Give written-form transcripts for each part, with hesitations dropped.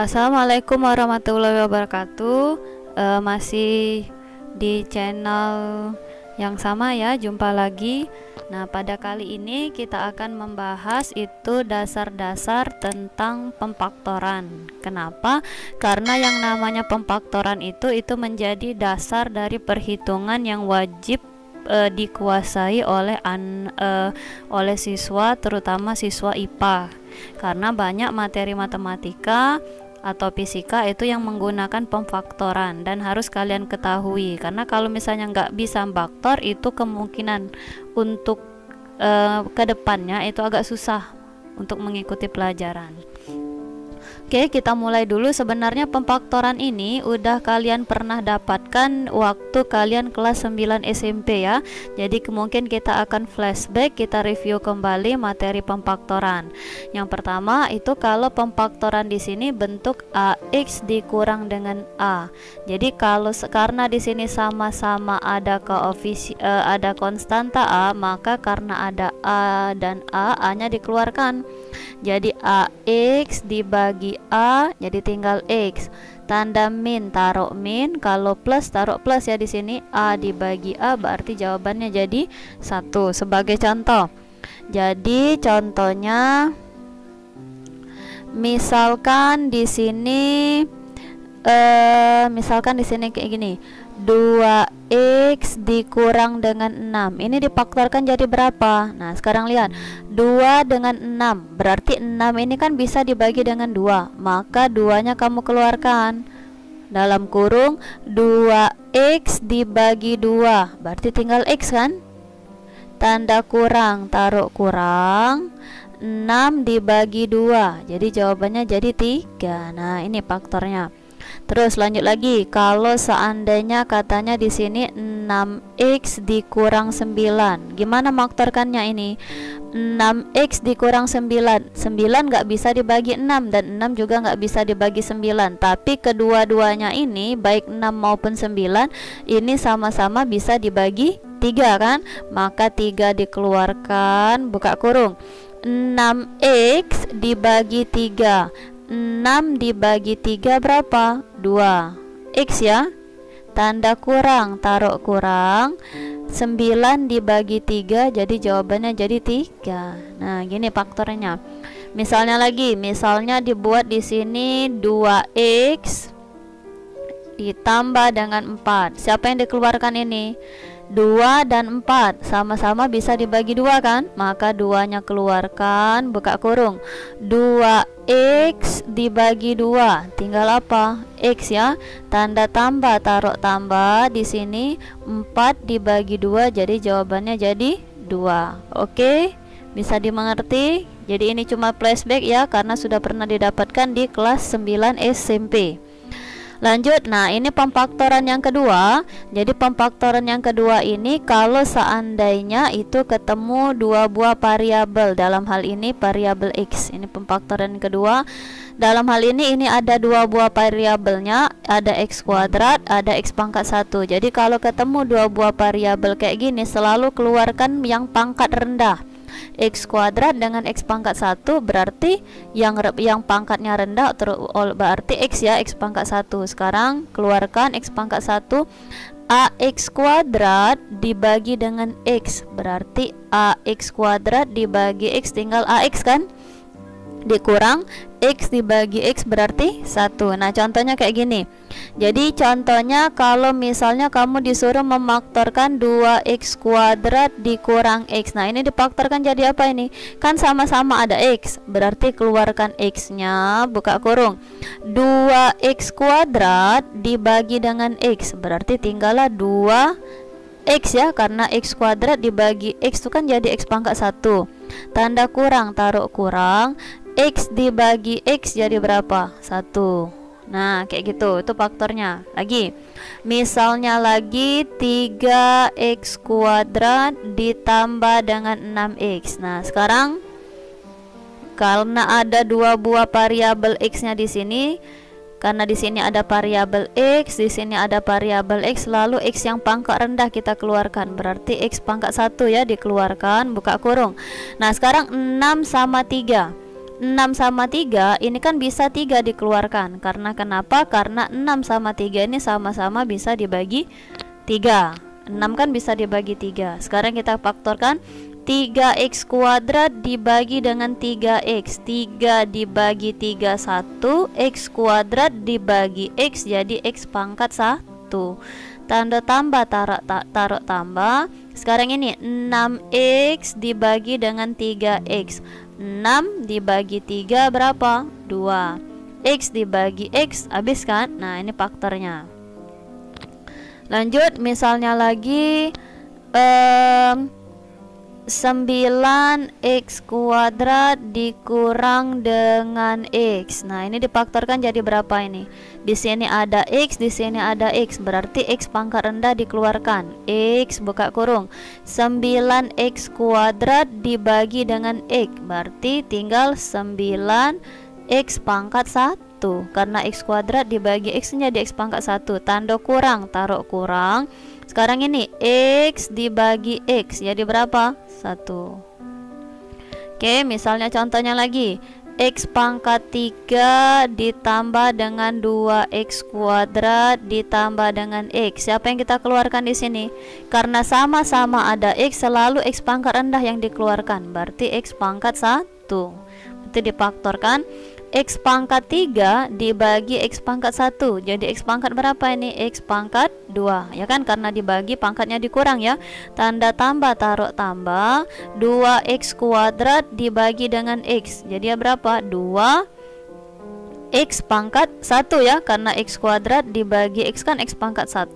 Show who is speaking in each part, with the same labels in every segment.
Speaker 1: Assalamualaikum warahmatullahi wabarakatuh. Masih di channel yang sama ya, jumpa lagi. Nah, pada kali ini kita akan membahas itu dasar-dasar tentang pemfaktoran. Kenapa? Karena yang namanya pemfaktoran itu menjadi dasar dari perhitungan yang wajib dikuasai oleh siswa, terutama siswa IPA. Karena banyak materi matematika atau fisika itu yang menggunakan pemfaktoran dan harus kalian ketahui, karena kalau misalnya nggak bisa faktor itu kemungkinan untuk kedepannya itu agak susah untuk mengikuti pelajaran. Oke, kita mulai dulu. Sebenarnya pemfaktoran ini udah kalian pernah dapatkan waktu kalian kelas 9 SMP ya. Jadi mungkin kita akan flashback, kita review kembali materi pemfaktoran. Yang pertama itu kalau pemfaktoran di sini bentuk AX dikurang dengan A. Jadi karena di sini sama-sama ada ada konstanta A, maka karena ada A dan A-nya dikeluarkan. Jadi AX dibagi A, jadi tinggal X. Tanda min taruh min, kalau plus taruh plus ya di sini. A dibagi A berarti jawabannya jadi 1. Sebagai contoh. Jadi contohnya misalkan di sini kayak gini. 2x dikurang dengan 6. Ini difaktorkan jadi berapa? Nah, sekarang lihat. 2 dengan 6. Berarti 6 ini kan bisa dibagi dengan 2. Maka 2-nya kamu keluarkan. Dalam kurung 2x dibagi 2. Berarti tinggal x kan? Tanda kurang, taruh kurang. 6 dibagi 2. Jadi jawabannya jadi 3. Nah, ini faktornya. Terus lanjut lagi, kalau seandainya katanya di sini 6x dikurang 9, gimana faktorkannya ini? 6x dikurang 9, 9 nggak bisa dibagi 6 dan 6 juga nggak bisa dibagi 9, tapi kedua-duanya ini baik 6 maupun 9 ini sama-sama bisa dibagi 3 kan? Maka 3 dikeluarkan, buka kurung. 6x dibagi 3, 6 dibagi 3 berapa? 2 X ya. Tanda kurang, taruh kurang. 9 dibagi 3, jadi jawabannya jadi 3. Nah, gini faktornya. Misalnya lagi, misalnya dibuat di sini 2x ditambah dengan 4. Siapa yang dikeluarkan ini? 2 dan 4 sama-sama bisa dibagi 2 kan? Maka 2-nya keluarkan, buka kurung. 2x dibagi 2 tinggal apa? X ya. Tanda tambah, taruh tambah di sini. 4 dibagi 2 jadi jawabannya jadi 2. Oke? Bisa dimengerti? Jadi ini cuma flashback ya, karena sudah pernah didapatkan di kelas 9 SMP. Lanjut, nah ini pemfaktoran yang kedua. Jadi pemfaktoran yang kedua ini kalau seandainya itu ketemu dua buah variabel, dalam hal ini variabel X. Ini pemfaktoran kedua. Dalam hal ini ada dua buah variabelnya, ada X kuadrat, ada X pangkat 1. Jadi kalau ketemu dua buah variabel kayak gini, selalu keluarkan yang pangkat rendah. X kuadrat dengan X pangkat 1 berarti yang pangkatnya rendah berarti X ya, X pangkat 1. Sekarang keluarkan X pangkat 1. AX kuadrat dibagi dengan X berarti AX kuadrat dibagi X tinggal AX kan? Dikurang X dibagi X berarti 1. Nah, contohnya kayak gini. Jadi contohnya kalau misalnya kamu disuruh memfaktorkan 2x kuadrat dikurang X. Nah, ini difaktorkan jadi apa ini? Kan sama-sama ada X. Berarti keluarkan X-nya, buka kurung. 2x kuadrat dibagi dengan X. Berarti tinggallah 2x ya, karena X kuadrat dibagi X itu kan jadi X pangkat 1. Tanda kurang, taruh kurang. X dibagi X jadi berapa? 1. Nah, kayak gitu, itu faktornya. Lagi, misalnya lagi 3x kuadrat ditambah dengan 6x. Nah, sekarang karena ada dua buah variabel X-nya di sini, karena di sini ada variabel X, di sini ada variabel X, lalu X yang pangkat rendah kita keluarkan. Berarti X pangkat 1 ya dikeluarkan, buka kurung. Nah, sekarang 6 sama 3. 6 sama 3 ini kan bisa 3 dikeluarkan. Karena kenapa? Karena 6 sama 3 ini sama-sama bisa dibagi 3. 6 kan bisa dibagi 3. Sekarang kita faktorkan. 3x kuadrat dibagi dengan 3x, 3 dibagi 3 1, x kuadrat dibagi x jadi x pangkat 1. Tanda tambah, taruh tambah. Sekarang ini 6x dibagi dengan 3x, 6 dibagi 3 berapa? 2. X dibagi x, habis kan? Nah ini faktornya. Lanjut misalnya lagi 9x kuadrat dikurang dengan x. Nah, ini difaktorkan jadi berapa ini? Di sini ada x, di sini ada x. Berarti x pangkat rendah dikeluarkan. X buka kurung. 9x kuadrat dibagi dengan x. Berarti tinggal 9x pangkat 1. Karena x kuadrat dibagi x-nya di x pangkat 1. Tanda kurang, taruh kurang. Sekarang ini x dibagi x jadi berapa? 1. Oke, misalnya contohnya lagi. X pangkat 3 ditambah dengan 2x kuadrat ditambah dengan x. Siapa yang kita keluarkan di sini? Karena sama-sama ada x, selalu x pangkat rendah yang dikeluarkan. Berarti x pangkat 1. Berarti difaktorkan. X pangkat 3 dibagi X pangkat 1. Jadi X pangkat berapa ini? X pangkat 2. Ya kan, karena dibagi pangkatnya dikurang ya. Tanda tambah, taruh tambah. 2X kuadrat dibagi dengan X. Jadi ya berapa? 2 X pangkat 1 ya. Karena X kuadrat dibagi X kan X pangkat 1.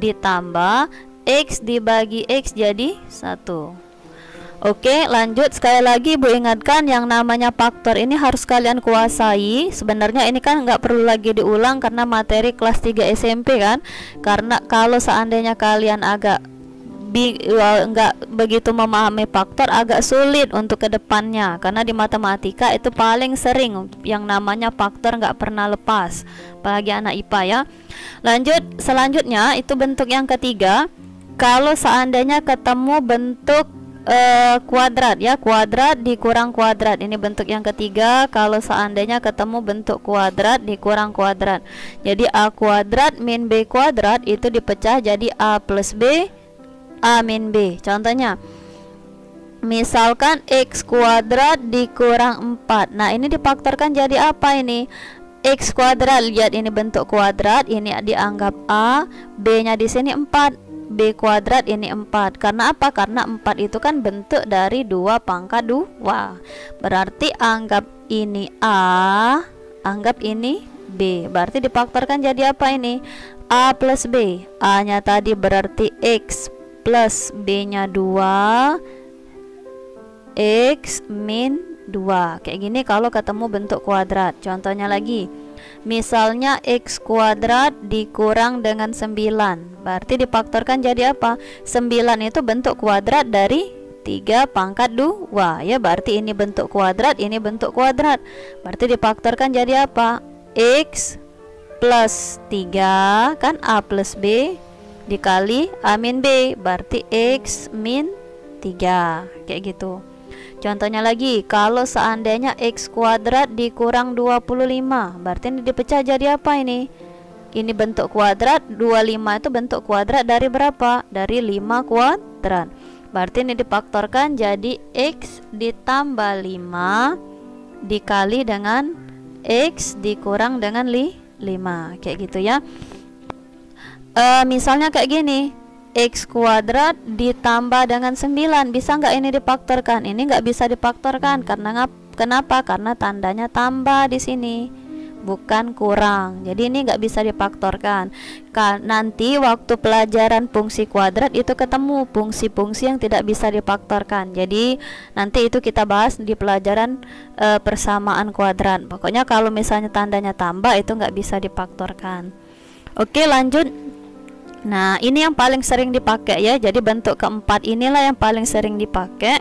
Speaker 1: Ditambah X dibagi X jadi 1. Oke, lanjut. Sekali lagi Ibu ingatkan, yang namanya faktor ini harus kalian kuasai. Sebenarnya ini kan nggak perlu lagi diulang karena materi kelas 3 SMP kan. Karena kalau seandainya kalian agak nggak begitu memahami faktor, agak sulit untuk kedepannya. Karena di matematika itu paling sering yang namanya faktor nggak pernah lepas bagi anak IPA ya. Lanjut, selanjutnya itu bentuk yang ketiga. Kalau seandainya ketemu bentuk kuadrat ya, kuadrat dikurang kuadrat, ini bentuk yang ketiga. Kalau seandainya ketemu bentuk kuadrat dikurang kuadrat, jadi a kuadrat min b kuadrat itu dipecah jadi a plus b, a min b. Contohnya misalkan x kuadrat dikurang 4. Nah ini difaktorkan jadi apa ini? X kuadrat, lihat ini bentuk kuadrat, ini dianggap a, b nya di sini 4, B kuadrat ini 4. Karena apa? Karena 4 itu kan bentuk dari 2 pangkat 2. Berarti anggap ini A, anggap ini B. Berarti difaktorkan jadi apa ini? A plus B. A nya tadi berarti X plus B nya 2, X min 2. Kayak gini kalau ketemu bentuk kuadrat. Contohnya lagi, misalnya x kuadrat dikurang dengan 9. Berarti difaktorkan jadi apa? 9 itu bentuk kuadrat dari 3 pangkat 2 ya. Berarti ini bentuk kuadrat, ini bentuk kuadrat. Berarti difaktorkan jadi apa? X plus 3 kan A plus B dikali A min B. Berarti X min 3. Kayak gitu. Contohnya lagi, kalau seandainya x kuadrat dikurang 25, berarti ini dipecah jadi apa ini? Ini bentuk kuadrat, 25 itu bentuk kuadrat dari berapa? Dari 5 kuadrat. Berarti ini difaktorkan jadi x ditambah 5 dikali dengan x dikurang dengan 5. Kayak gitu ya. Misalnya kayak gini, x kuadrat ditambah dengan 9, bisa nggak ini difaktorkan? Ini nggak bisa difaktorkan karena kenapa? Karena tandanya tambah di sini, bukan kurang. Jadi ini nggak bisa difaktorkan. Nanti waktu pelajaran fungsi kuadrat itu ketemu fungsi-fungsi yang tidak bisa difaktorkan. Jadi nanti itu kita bahas di pelajaran persamaan kuadrat. Pokoknya kalau misalnya tandanya tambah itu nggak bisa difaktorkan. Oke, lanjut. Nah ini yang paling sering dipakai ya. Jadi bentuk keempat inilah yang paling sering dipakai,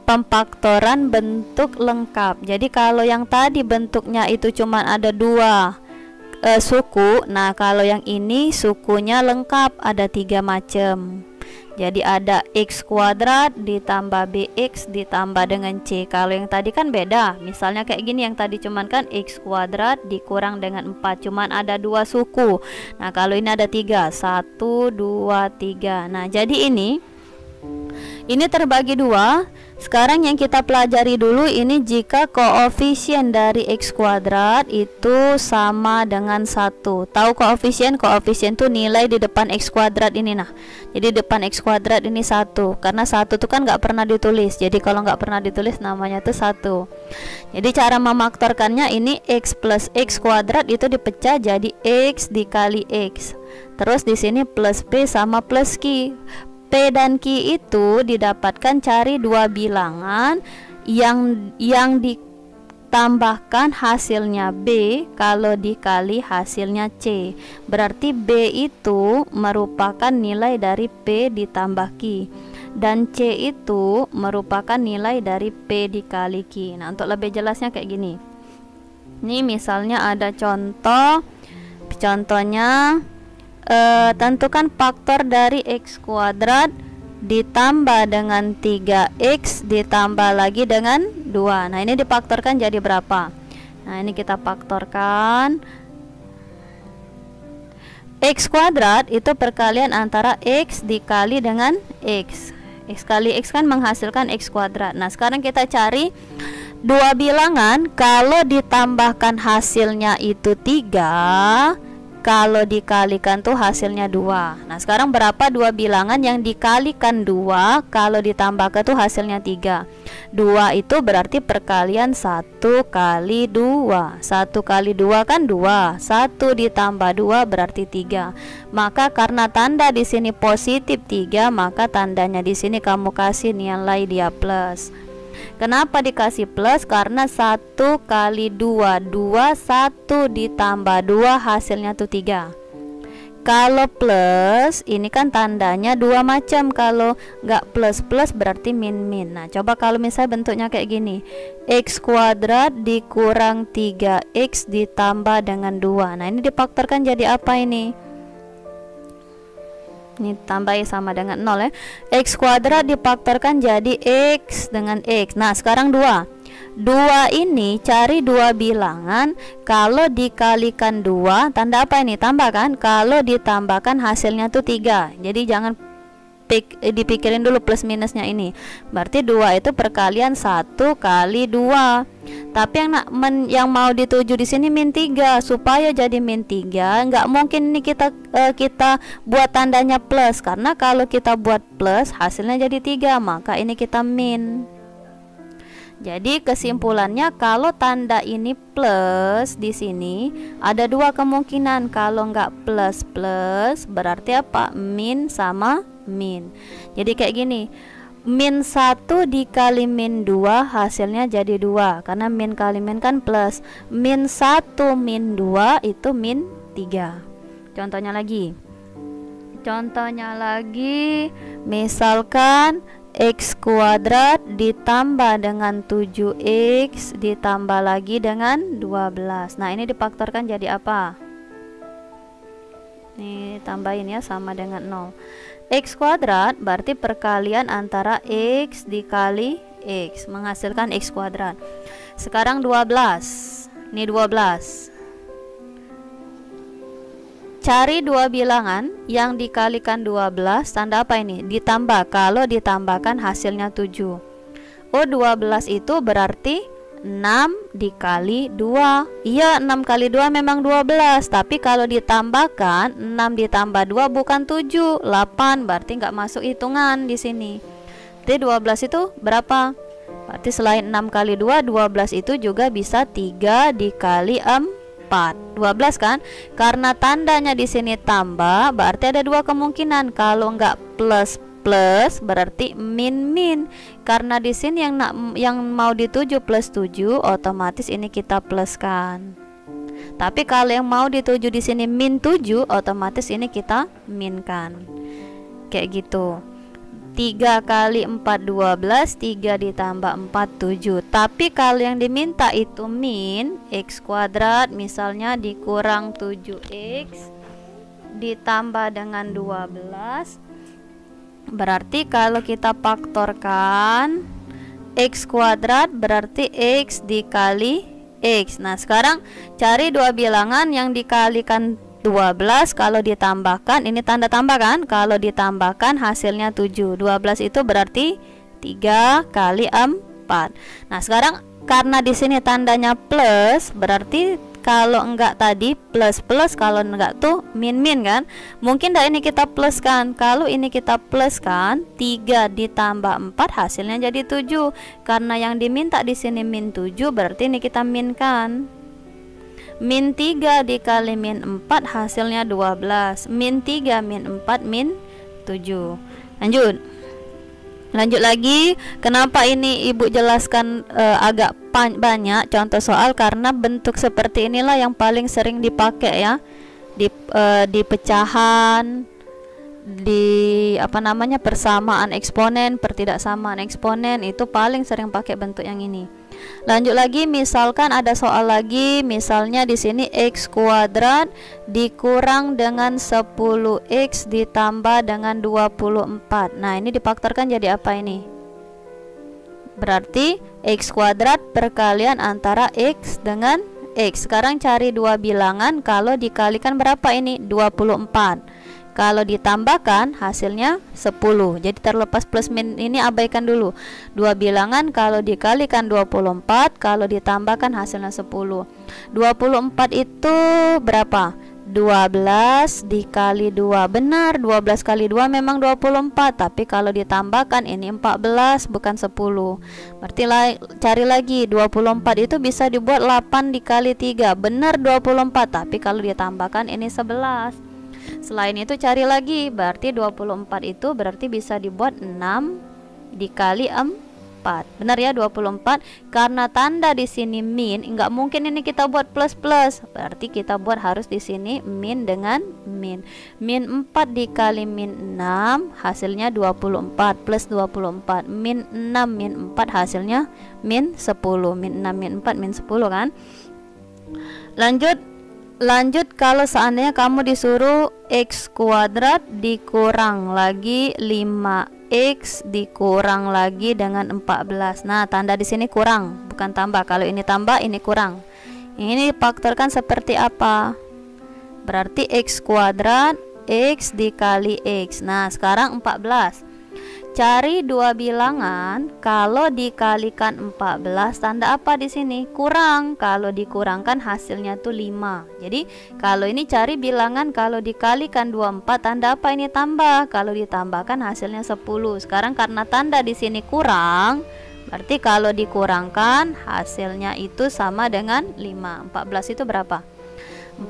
Speaker 1: pemfaktoran bentuk lengkap. Jadi kalau yang tadi bentuknya itu cuma ada 2 suku, nah kalau yang ini sukunya lengkap ada 3 macam. Jadi ada X kuadrat ditambah BX ditambah dengan C. Kalau yang tadi kan beda. Misalnya kayak gini, yang tadi cuman kan X kuadrat dikurang dengan 4, cuman ada 2 suku. Nah kalau ini ada 3, 1, 2, 3. Nah jadi ini terbagi 2. Sekarang yang kita pelajari dulu ini jika koefisien dari X kuadrat itu sama dengan 1. Tahu koefisien? Koefisien itu nilai di depan X kuadrat ini. Nah jadi depan X kuadrat ini 1, karena 1 itu kan nggak pernah ditulis. Jadi kalau nggak pernah ditulis namanya itu 1. Jadi cara memfaktorkannya ini X plus X kuadrat itu dipecah jadi X dikali X. Terus di sini plus P sama plus Q. P dan Q itu didapatkan cari dua bilangan yang ditambahkan hasilnya B kalau dikali hasilnya C. Berarti B itu merupakan nilai dari P ditambah Q, dan C itu merupakan nilai dari P dikali Q. Nah untuk lebih jelasnya kayak gini. Ini misalnya ada contohnya tentukan faktor dari X kuadrat ditambah dengan 3X ditambah lagi dengan 2. Nah ini difaktorkan jadi berapa? Nah ini kita faktorkan. X kuadrat itu perkalian antara X dikali dengan X. X kali X kan menghasilkan X kuadrat. Nah sekarang kita cari dua bilangan kalau ditambahkan hasilnya itu 3, kalau dikalikan tuh hasilnya 2. Nah sekarang berapa dua bilangan yang dikalikan 2 kalau ditambahkan tuh hasilnya 3? 2 itu berarti perkalian 1 kali 2. 1 kali 2 kan 2. 1 ditambah 2 berarti 3. Maka karena tanda di sini positif 3, maka tandanya di sini kamu kasih nilai dia plus. Kenapa dikasih plus? Karena 1 kali 2, 1 ditambah 2 hasilnya tuh 3. Kalau plus, ini kan tandanya dua macam. Kalau nggak plus berarti min. Nah coba kalau misalnya bentuknya kayak gini, X kuadrat dikurang 3X ditambah dengan 2. Nah ini difaktorkan jadi apa ini? Ini tambahin sama dengan 0 ya. X kuadrat difaktorkan jadi X dengan X. Nah sekarang 2 ini cari dua bilangan kalau dikalikan 2, tanda apa ini? Tambah kan? Kalau ditambahkan hasilnya tuh 3. Jadi jangan dipikirin dulu plus minusnya ini. Berarti 2 itu perkalian 1 kali 2. Tapi yang mau dituju di sini min 3. Supaya jadi min 3, nggak mungkin ini kita buat tandanya plus, karena kalau kita buat plus hasilnya jadi 3, maka ini kita min. Jadi kesimpulannya kalau tanda ini plus di sini ada dua kemungkinan. Kalau nggak plus berarti apa? Min sama min. Jadi kayak gini, min 1 dikali min 2 hasilnya jadi 2, karena min kali min kan plus. Min 1 min 2 itu min 3. Contohnya lagi misalkan X kuadrat ditambah dengan 7X ditambah lagi dengan 12. Nah ini difaktorkan jadi apa? Nih tambahin ya, sama dengan 0. X kuadrat berarti perkalian antara X dikali X menghasilkan X kuadrat. Sekarang 12. Ini 12. Cari dua bilangan yang dikalikan 12, tanda apa ini? Ditambah, kalau ditambahkan hasilnya 7. Oh 12 itu berarti 6 dikali 2. Iya 6 kali 2 memang 12. Tapi kalau ditambahkan 6 ditambah 2 bukan 7, 8. Berarti nggak masuk hitungan di sini. Jadi 12 itu berapa? Berarti selain 6 kali 2, 12 itu juga bisa 3 dikali 4. 12 kan? Karena tandanya di sini tambah, berarti ada dua kemungkinan. Kalau nggak plus berarti min. Karena di sini yang mau dituju plus 7, otomatis ini kita pluskan. Tapi kalau yang mau dituju di sini min 7, otomatis ini kita minkan. Kayak gitu. 3 kali 4 12, 3 ditambah 4 7. Tapi kalau yang diminta itu min X kuadrat misalnya dikurang 7X ditambah dengan 12 Berarti kalau kita faktorkan X kuadrat berarti X dikali X. Nah sekarang cari dua bilangan yang dikalikan 12, kalau ditambahkan, ini tanda tambah kan, kalau ditambahkan hasilnya 7. 12 itu berarti 3 kali 4. Nah sekarang karena di sini tandanya plus, berarti kalau enggak tadi plus plus, kalau enggak tuh min min kan. Mungkin dah ini kita pluskan. Kalau ini kita pluskan, 3 ditambah 4 hasilnya jadi 7. Karena yang diminta di sini min 7, berarti ini kita minkan. Min 3 dikali min 4 hasilnya 12. Min 3 min 4 min 7. Lanjut lagi. Kenapa ini ibu jelaskan agak banyak contoh soal, karena bentuk seperti inilah yang paling sering dipakai ya di pecahan, di persamaan eksponen, pertidaksamaan eksponen, itu paling sering pakai bentuk yang ini. Lanjut lagi, misalkan ada soal lagi, misalnya di sini X kuadrat dikurang dengan 10X ditambah dengan 24. Nah ini difaktorkan jadi apa ini? Berarti X kuadrat perkalian antara X dengan X. Sekarang cari dua bilangan, kalau dikalikan berapa ini? 24. Kalau ditambahkan hasilnya 10. Jadi terlepas plus min ini abaikan dulu. Dua bilangan kalau dikalikan 24, kalau ditambahkan hasilnya 10. 24 itu berapa? 12 dikali 2. Benar, 12 kali 2 memang 24, tapi kalau ditambahkan ini 14 bukan 10. Berarti cari lagi, 24 itu bisa dibuat 8 dikali 3. Benar 24, tapi kalau ditambahkan ini 11. Selain itu cari lagi, berarti 24 itu berarti bisa dibuat 6 dikali 4. Benar ya, 24. Karena tanda di sini min, enggak mungkin ini kita buat plus plus. Berarti kita buat harus di sini min dengan min. Min 4 dikali min 6 hasilnya 24 plus 24. Min 6 min 4 hasilnya min 10. Min 6 min 4 min 10 kan. Lanjut kalau seandainya kamu disuruh X kuadrat dikurang lagi 5X dikurang lagi dengan 14. Nah, tanda di sini kurang, bukan tambah. Kalau ini tambah, ini kurang. Ini faktorkan seperti apa? Berarti X kuadrat X dikali X. Nah, sekarang 14. Cari dua bilangan, kalau dikalikan 14 tanda apa di sini? Kurang. Kalau dikurangkan hasilnya tuh 5. Jadi kalau ini cari bilangan, kalau dikalikan 24 tanda apa ini? Tambah. Kalau ditambahkan hasilnya 10. Sekarang karena tanda di sini kurang, berarti kalau dikurangkan hasilnya itu sama dengan 5. 14 itu berapa?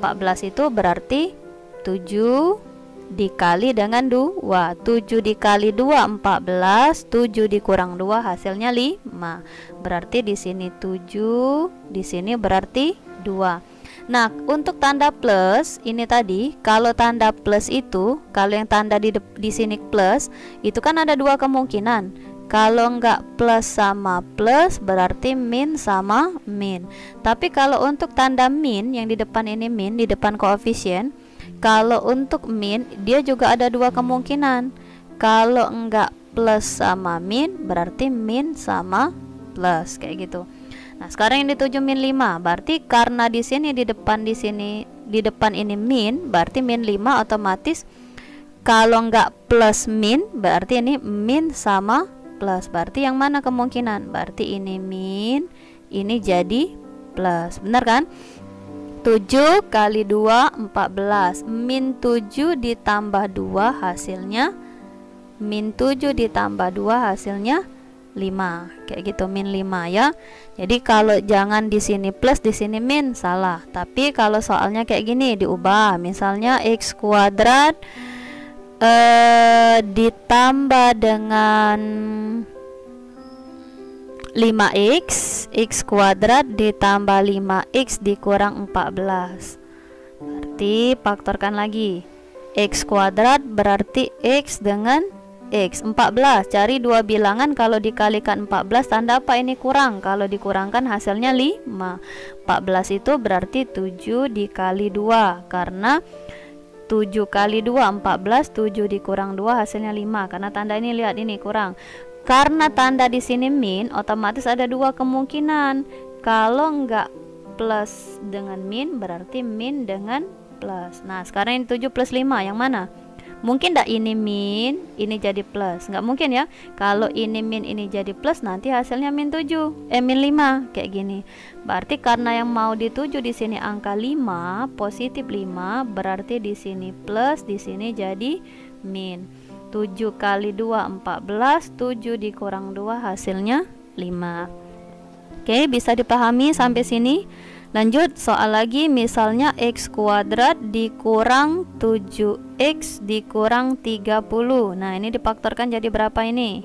Speaker 1: 14 itu berarti 7 dikali dengan 2. 7 dikali 2 14, 7 dikurang 2 hasilnya 5. Berarti di sini 7, di sini berarti 2. Nah, untuk tanda plus ini tadi, kalau tanda plus itu, kalau yang tanda di sini plus, itu kan ada dua kemungkinan. Kalau enggak plus sama plus, berarti min sama min. Tapi kalau untuk tanda min, yang di depan ini min, di depan koefisien, kalau untuk min, dia juga ada dua kemungkinan. Kalau enggak plus sama min, berarti min sama plus, kayak gitu. Nah, sekarang yang dituju min 5, berarti karena di sini di depan ini min, berarti min 5 otomatis. Kalau enggak plus min, berarti ini min sama plus. Berarti yang mana kemungkinan? Berarti ini min, ini jadi plus. Benar kan? 7 kali 2 14. Min 7 ditambah 2 hasilnya min 7 ditambah 2 hasilnya 5. Kayak gitu, min 5 ya. Jadi kalau jangan di sini plus di sini min, salah. Tapi kalau soalnya kayak gini diubah. Misalnya X kuadrat ditambah dengan 5x, x kuadrat ditambah 5x dikurang 14. Berarti faktorkan lagi. X kuadrat berarti x dengan x. 14, cari dua bilangan, kalau dikalikan 14 tanda apa ini? Kurang. Kalau dikurangkan hasilnya 5. 14 itu berarti 7 dikali 2, karena 7 kali 2 14, 7 dikurang 2 hasilnya 5. Karena tanda ini, lihat ini kurang. Karena tanda di sini min, otomatis ada dua kemungkinan. Kalau enggak plus dengan min, berarti min dengan plus. Nah, sekarang ini 7 plus 5, yang mana? Mungkin enggak ini min, ini jadi plus? Enggak mungkin ya. Kalau ini min, ini jadi plus, nanti hasilnya min 7, min 5, kayak gini. Berarti karena yang mau dituju di sini angka 5, positif 5, berarti di sini plus, di sini jadi min. 7 kali 2 14, 7 dikurang 2 hasilnya 5. Oke, bisa dipahami sampai sini? Lanjut soal lagi, misalnya x kuadrat dikurang 7x dikurang 30. Nah, ini difaktorkan jadi berapa ini?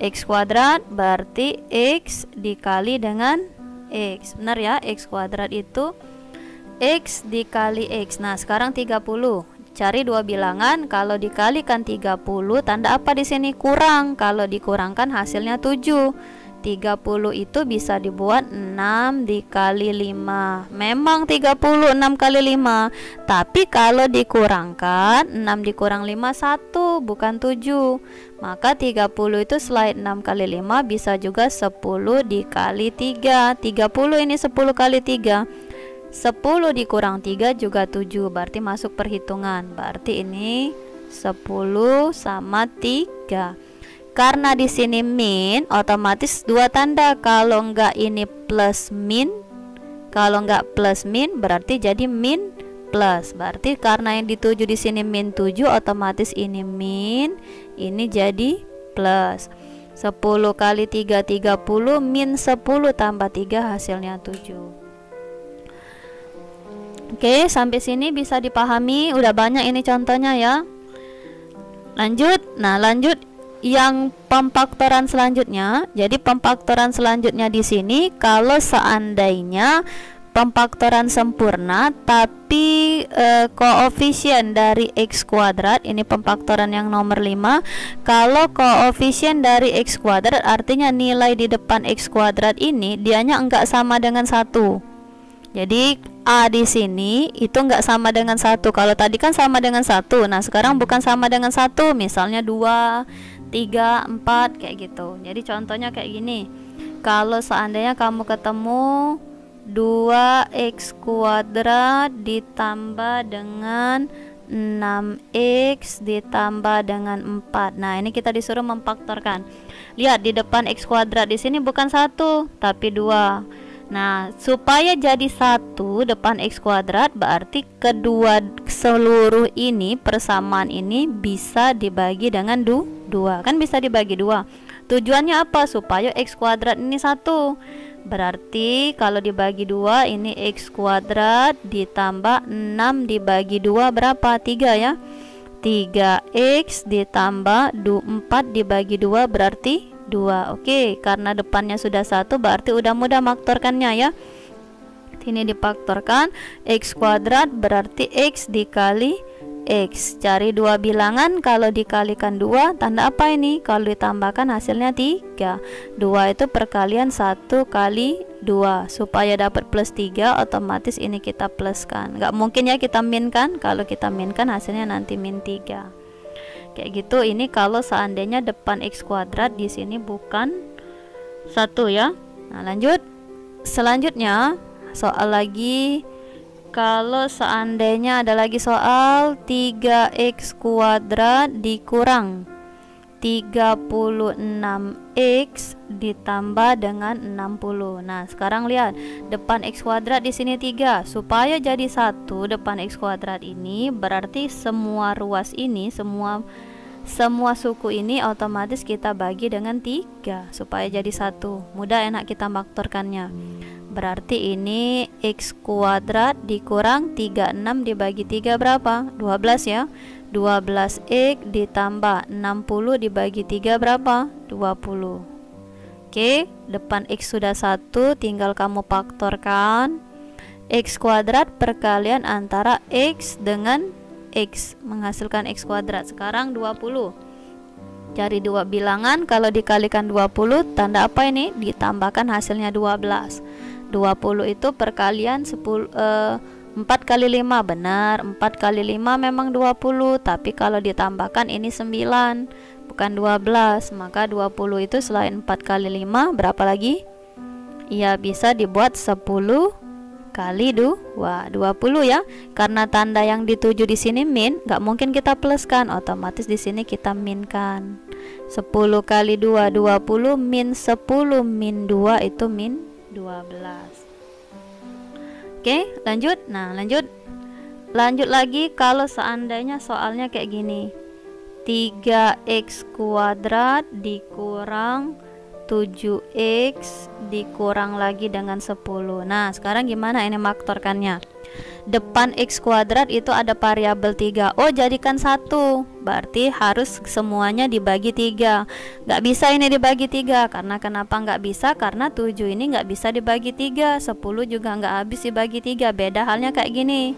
Speaker 1: X kuadrat berarti x dikali dengan x. Benar ya, x kuadrat itu x dikali x. Nah, sekarang 30. Cari dua bilangan, kalau dikalikan 30, tanda apa di sini? Kurang. Kalau dikurangkan hasilnya 7. 30 itu bisa dibuat 6 dikali 5. Memang 30 6 kali 5. Tapi kalau dikurangkan 6 dikurang 5 1, bukan 7. Maka 30 itu selain 6 kali 5 bisa juga 10 dikali 3. 30 ini 10 kali 3. 10 dikurang 3 juga 7. Berarti masuk perhitungan. Berarti ini 10 sama 3. Karena di sini min, otomatis dua tanda. Kalau enggak ini plus min, kalau enggak plus min berarti jadi min plus. Berarti karena yang dituju di sini min 7, otomatis ini min, ini jadi plus. 10 kali 3 30, min 10 tambah 3 hasilnya 7. Oke, sampai sini bisa dipahami. Udah banyak ini contohnya ya. Lanjut. Nah, lanjut yang pemfaktoran selanjutnya. Jadi pemfaktoran selanjutnya di sini kalau seandainya pemfaktoran sempurna tapi koefisien dari x kuadrat, ini pemfaktoran yang nomor 5. Kalau koefisien dari x kuadrat artinya nilai di depan x kuadrat ini dianya enggak sama dengan 1. Jadi A di sini itu enggak sama dengan 1. Kalau tadi kan sama dengan 1. Nah, sekarang bukan sama dengan 1. Misalnya 2, 3, 4 kayak gitu. Jadi contohnya kayak gini. Kalau seandainya kamu ketemu 2x kuadrat ditambah dengan 6x ditambah dengan 4. Nah, ini kita disuruh memfaktorkan. Lihat di depan x kuadrat di sini bukan 1 tapi 2. Nah, supaya jadi 1 depan x kuadrat berarti kedua seluruh ini, persamaan ini bisa dibagi dengan 2. Kan bisa dibagi 2. Tujuannya apa? Supaya x kuadrat ini 1. Berarti kalau dibagi 2 ini x kuadrat ditambah 6 dibagi 2 berapa? 3 ya. 3x ditambah 4 dibagi 2 berarti 2. Oke, karena depannya sudah 1 berarti udah mudah faktorkannya ya. Ini difaktorkan x kuadrat berarti x dikali x. Cari dua bilangan, kalau dikalikan 2 tanda apa ini? Kalau ditambahkan hasilnya 3. 2 itu perkalian 1 kali 2. Supaya dapat plus 3 otomatis ini kita pluskan. Nggak mungkin ya kita minkan. Kalau kita minkan hasilnya nanti min 3. Kayak gitu. Ini kalau seandainya depan x kuadrat di sini bukan 1 ya. Nah, lanjut. Selanjutnya soal lagi. Kalau seandainya ada lagi soal 3x kuadrat dikurang 36x ditambah dengan 60. Nah, sekarang lihat depan x kuadrat di sini 3. Supaya jadi 1 depan x kuadrat ini berarti semua ruas ini, semua suku ini otomatis kita bagi dengan 3 supaya jadi 1. Mudah, enak kita faktorkannya. Berarti ini x kuadrat dikurang 36 dibagi 3 berapa? 12 ya. 12x ditambah 60 dibagi 3 berapa? 20. Oke, depan x sudah 1, tinggal kamu faktorkan. X kuadrat perkalian antara x dengan x menghasilkan x kuadrat. Sekarang 20. Cari dua bilangan, kalau dikalikan 20 tanda apa ini? Ditambahkan hasilnya 12. 20 itu perkalian 10 4 kali 5 benar, 4 kali 5 memang 20, tapi kalau ditambahkan ini 9 bukan 12, maka 20 itu selain 4 kali 5 berapa lagi? Ya, bisa dibuat 10 kali 2, 20 ya. Karena tanda yang dituju di sini min, nggak mungkin kita pluskan, otomatis di sini kita minkan. 10 kali 2 20, min 10 min 2 itu min 12. Oke, lanjut. Nah, lanjut lagi kalau seandainya soalnya kayak gini. 3x kuadrat dikurang 7x dikurang lagi dengan 10. Nah, sekarang gimana ini maktorkannya? Depan x kuadrat itu ada variabel 3. Oh, jadikan 1. Berarti harus semuanya dibagi 3. Nggak bisa ini dibagi 3. Karena kenapa nggak bisa? Karena 7 ini nggak bisa dibagi 3. 10 juga nggak habis dibagi 3. Beda halnya kayak gini.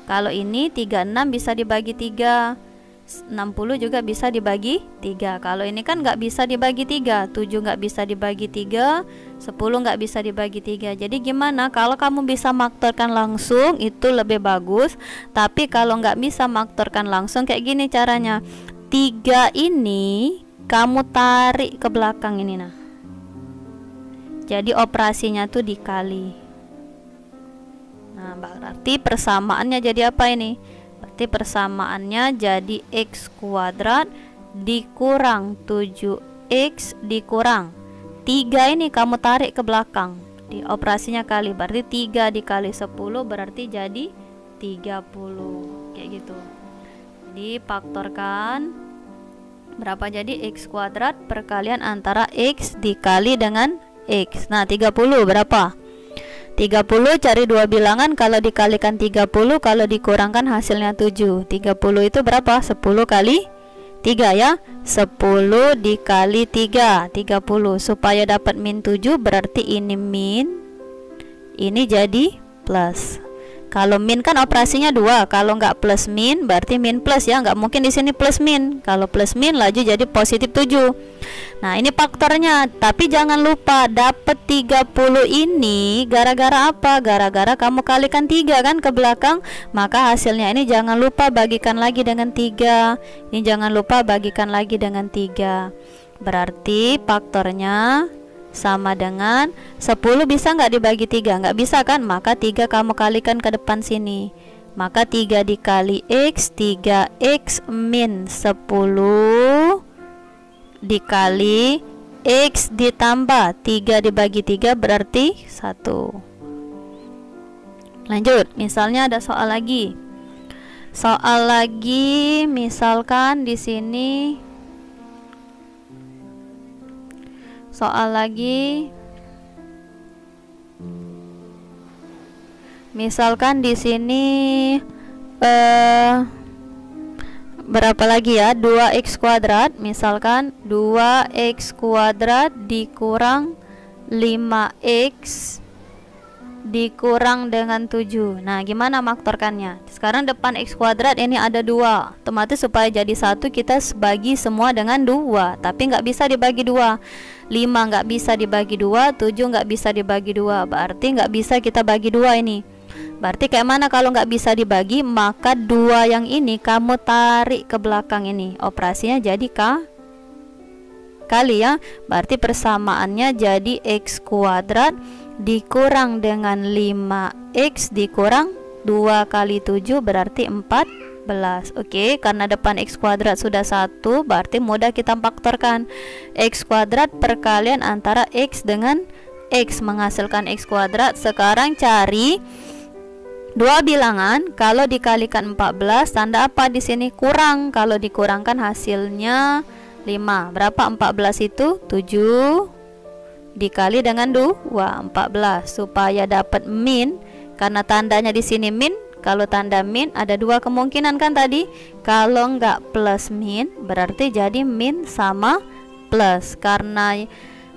Speaker 1: Kalau ini 36 bisa dibagi 3. 60 juga bisa dibagi 3. Kalau ini kan nggak bisa dibagi 3. 7 nggak bisa dibagi 3. 10 nggak bisa dibagi 3. Jadi gimana? Kalau kamu bisa maktorkan langsung itu lebih bagus. Tapi kalau nggak bisa maktorkan langsung kayak gini caranya. 3 ini kamu tarik ke belakang ini. Nah, jadi operasinya tuh dikali. Nah, berarti persamaannya jadi apa ini? Berarti persamaannya jadi x kuadrat dikurang 7x dikurang 3 ini kamu tarik ke belakang, di operasinya kali, berarti 3 dikali 10 berarti jadi 30 kayak gitu. Jadi faktorkan berapa? Jadi x kuadrat perkalian antara x dikali dengan x. Nah, 30 berapa? 30 cari dua bilangan, kalau dikalikan 30, kalau dikurangkan hasilnya 7. 30 itu berapa? 10 kali 3 ya. 10 dikali 3, 30. Supaya dapat min 7 berarti ini min, ini jadi plus. Kalau min kan operasinya 2, kalau nggak plus min berarti min plus ya, nggak mungkin di sini plus min. Kalau plus min laju jadi positif 7. Nah, ini faktornya, tapi jangan lupa dapat 30 ini gara-gara apa? Gara-gara kamu kalikan 3 kan ke belakang, maka hasilnya ini jangan lupa bagikan lagi dengan 3. Ini jangan lupa bagikan lagi dengan 3. Berarti faktornya sama dengan 10 bisa nggak dibagi 3? Nggak bisa kan? Maka 3 kamu kalikan ke depan sini. Maka 3 dikali x, 3x min 10 dikali x ditambah 3 dibagi 3 berarti 1. Lanjut, misalnya ada soal lagi. Soal lagi misalkan di sini soal lagi misalkan di sini berapa lagi ya? 2x kuadrat, misalkan 2x kuadrat dikurang 5x dikurang dengan 7. Nah, gimana maktorkannya? Sekarang depan x kuadrat ini ada 2, otomatis supaya jadi 1 kita bagi semua dengan 2, tapi nggak bisa dibagi 2. 5 nggak bisa dibagi 2, 7 nggak bisa dibagi 2, berarti nggak bisa kita bagi 2 ini. Berarti kayak mana kalau nggak bisa dibagi? Maka 2 yang ini kamu tarik ke belakang ini, operasinya jadi kali ya. Berarti persamaannya jadi x kuadrat dikurang dengan 5x dikurang 2 kali 7 berarti 14. Oke, karena depan x kuadrat sudah 1, berarti mudah kita faktorkan. X kuadrat perkalian antara x dengan x menghasilkan x kuadrat. Sekarang cari dua bilangan, kalau dikalikan 14 tanda apa di sini? Kurang. Kalau dikurangkan hasilnya 5. Berapa 14 itu? 7 dikali dengan 2, 14. Supaya dapat min, karena tandanya di sini min. Kalau tanda min ada 2 kemungkinan kan tadi. Kalau nggak plus min berarti jadi min sama plus. Karena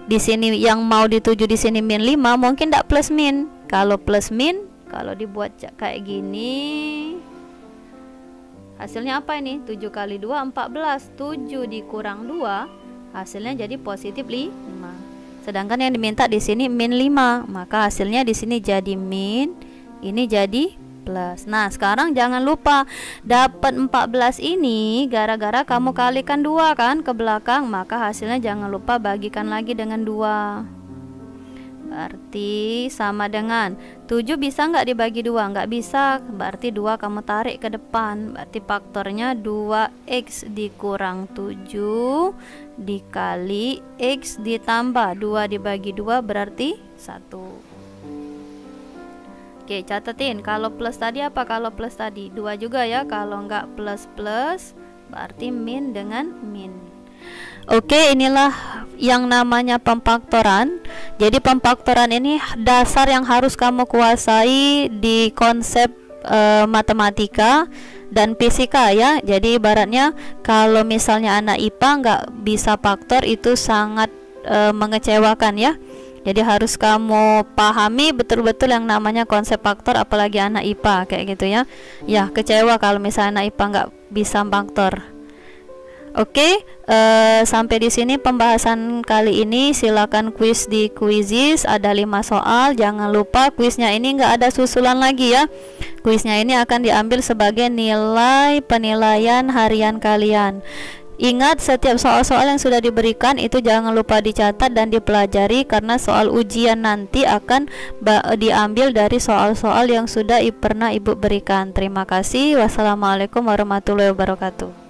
Speaker 1: di sini yang mau dituju di sini min 5, mungkin nggak plus min. Kalau plus min, kalau dibuat kayak gini hasilnya apa ini? 7 kali 2 14. 7 dikurang 2 hasilnya jadi positif 5. Sedangkan yang diminta di sini min 5, maka hasilnya di sini jadi min, ini jadi plus. Nah, sekarang jangan lupa dapat 14 ini gara-gara kamu kalikan 2 kan ke belakang, maka hasilnya jangan lupa bagikan lagi dengan 2. Berarti sama dengan 7 bisa nggak dibagi 2? Nggak bisa, berarti 2 kamu tarik ke depan. Berarti faktornya 2x dikurang 7 dikali x ditambah 2 dibagi 2 berarti 1. Oke, catetin kalau plus tadi apa? Kalau plus tadi 2 juga ya. Kalau nggak plus plus berarti min dengan min. Oke, inilah yang namanya pemfaktoran. Jadi pemfaktoran ini dasar yang harus kamu kuasai di konsep matematika dan fisika ya. Jadi ibaratnya kalau misalnya anak IPA nggak bisa faktor itu sangat mengecewakan ya. Jadi harus kamu pahami betul-betul yang namanya konsep faktor, apalagi anak IPA kayak gitu ya. Ya, kecewa kalau misalnya anak IPA nggak bisa faktor. Oke, sampai di sini pembahasan kali ini. Silakan kuis di Quizizz, ada 5 soal. Jangan lupa kuisnya ini nggak ada susulan lagi ya. Kuisnya ini akan diambil sebagai nilai penilaian harian kalian. Ingat, setiap soal-soal yang sudah diberikan itu jangan lupa dicatat dan dipelajari, karena soal ujian nanti akan diambil dari soal-soal yang sudah pernah Ibu berikan. Terima kasih. Wassalamualaikum warahmatullahi wabarakatuh.